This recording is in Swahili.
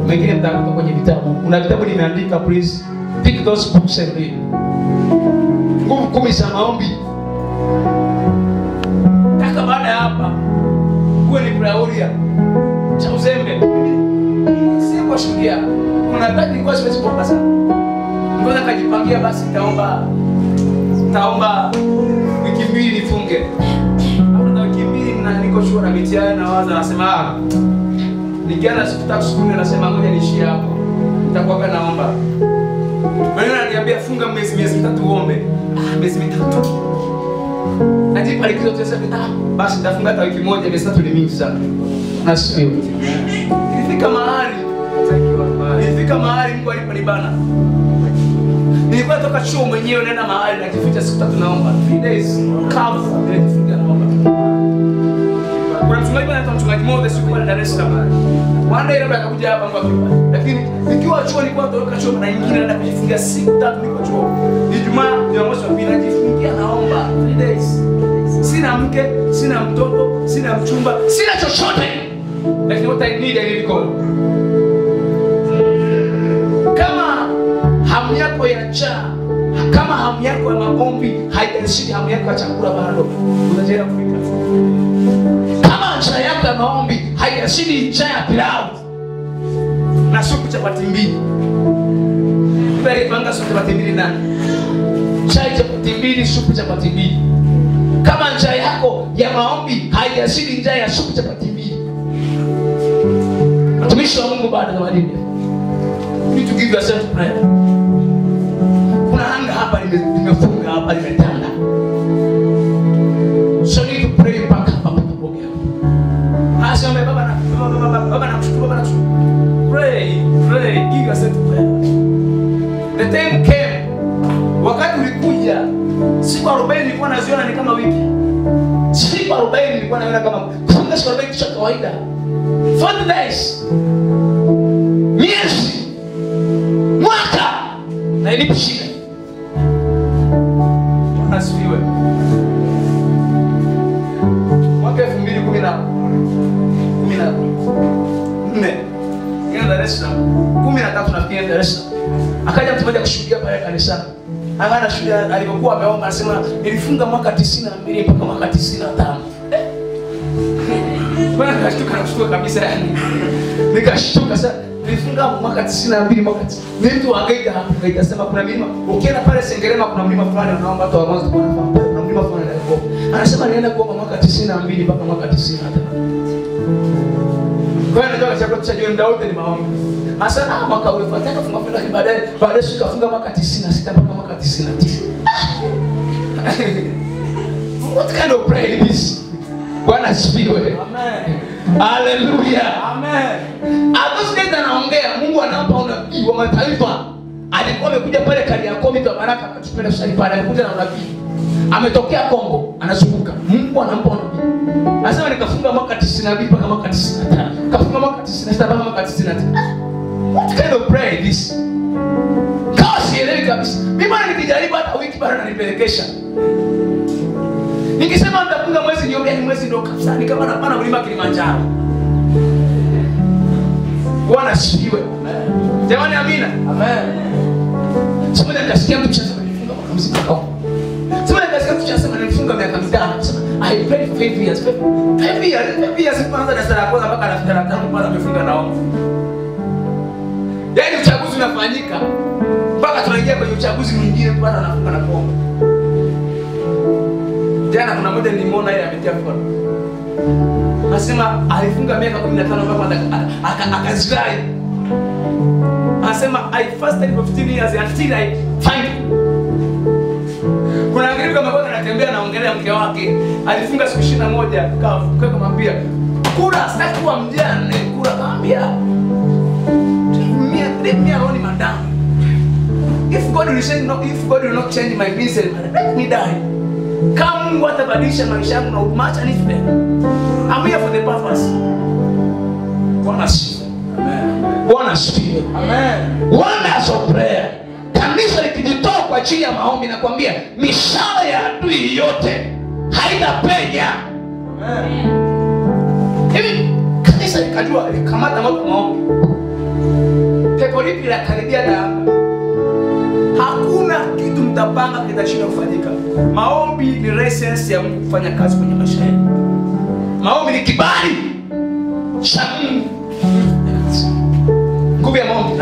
Mengine mtakuta kwenye vitabu. Kuna vitabu nimeandika, please pick those books and read. Nguvu 10 za maombi. Taka baada ya hapa uwe ni prayer cha uzembe. Si kwa shuhudia. Kuna wakati nilikuwa siwezi kuomba sana. Ngoja kajipangia basi taomba wiki 2 nifunge. Hapo wiki 2 na niko sure na mitihani na waza nasema nikiana siku 3 siku nasema ngoja niishie hapo. Nitakuwa naomba. Bwana ananiambia funga miezi 3 uombe. Miezi 3. Najipa likizo tesa basi nitafunga hata wiki moja, miezi 3 ni mingi sana. Nasifiwe. Nilifika mahali Mungu aliponibana. Nilikuwa toka chuo mwenyewe naenda mahali na kificha siku 3 naomba. 3 days kavu nilifunga naomba. Kuna mchungaji bwana mchungaji mmoja siku moja Dar es Salaam. One day labda akakuja hapa kwa kipa. Lakini nikiwa chuo nilikuwa toka chuo na nyingine naenda kujifungia siku 3 niko chuo. Ijumaa Jumamosi wa pili najifungia naomba 3 days. Sina mke, sina mtoto, sina mchumba, sina chochote. Lakini what I need I need God. Kama hamu yako ya njaa, kama hamu yako ya maombi haijashidi hamu yako ya chakula bado unajera kufika. Kama njaa yako ya maombi haijashidi njaa ya pilau na supu chapati mbili. Bali panga supu chapati mbili nani? Chai chapati mbili, supu chapati mbili. Kama njaa yako ya maombi haijashidi njaa ya supu chapati mbili. Mtumishi wa Mungu baada ya madini. You need to give yourself prayer. Kuna anga hapa limefunga hapa limetanda. So you need to pray mpaka hapa patapokea. Hasa baba na kushukuru. Pray, give yourself prayer. The time came. Wakati ulikuja, siku 40 nilikuwa naziona ni kama wiki. Siku 40 nilikuwa naona kama funga siku 40 kisha kawaida. 40 days. Miezi. Mwaka. Na ilipishika. Asifiwe. Mwaka 2014. Nenda Dar es Salaam. 13 nafikiri Dar es Salaam. Akaja mtu mmoja kushuhudia pale kanisani. Akaana shuhudia alipokuwa ameomba anasema nilifunga mwaka 92 mpaka mwaka 95. Bwana kashtuka na kushtuka kabisa yani. Nikashtuka sana. Nilifunga mwaka 92 mwaka. Ni mtu angaika hapo akasema kuna milima. Ukienda pale Sengerema kuna mlima fulani unaomba watu wa mwanzo kuna mlima fulani hapo. Anasema nienda kuomba mwaka 92 mpaka mwaka 95. Kwa hiyo ndio chakula cha John Daudi ni maombi. Hasa mwaka ulifuata kufunga fulani baadaye sikafunga mwaka 96 mpaka mwaka 99. What kind of prayer is this? Bwana asifiwe. Amen. Hallelujah. Amen. Apostle anaongea Mungu anampa unabii wa mataifa. Alikuwa amekuja pale Kariakoo mito ya Baraka akatupenda sasa pale alikuja na unabii. Ametokea Kongo anazunguka. Mungu anampa unabii. Anasema nikafunga mwaka 92 mpaka mwaka 95. Kafunga mwaka 96 mpaka mwaka 99. What kind of prayer is this? Kasi ile kabisa. Mimi bwana nikijaribu hata wiki bado nanipelekesha. Nikisema nitafunga mwezi ndio ni mwezi ndio kabisa. Ni kama napanda mlima Kilimanjaro. Bwana asifiwe. Amen. Jamani amina. Amen. Sasa nikasikia mtu anasema nifunga mwaka mzima kwa. Sasa nikasikia mtu anasema nifunga miaka 5. Sasa I pray for 5 years. 5 years kwanza na sala kwanza mpaka na fikra tangu kwanza amefunga naomba. Yaani uchaguzi unafanyika mpaka tunaingia kwenye uchaguzi mwingine bwana anafunga na kuomba. Jana kuna mmoja nilimwona yeye ametia mkono. Anasema alifunga miaka 15 mpaka akazirai. Anasema I fasted for 15 years until I find. Kuna ngiri kama bwana anatembea anaongelea mke wake. Alifunga siku 21 kwa kumwambia kura sitaki kuwa mjane, kura kaambia. Let me alone madam. If God will not change my business, let me die. Kama Mungu atabadilisha maisha yangu na umacha nife. I'm here for the purpose. Bwana asifiwe. Amen. Bwana asifiwe. Amen. Wonders of prayer. Kanisa likijitoa kwa ajili ya maombi na kuambia mishale ya adui yote haitapenya. Amen. Hivi kanisa kanisa likajua, likamata moto maombi. Pepo lipi la karibia damu. Hakuna kitu mtapanga kitashinda kufanyika. Maombi ni essence ya Mungu kufanya kazi kwenye maisha yenu. Maombi ni kibali cha Mungu. Nguvu ya maombi.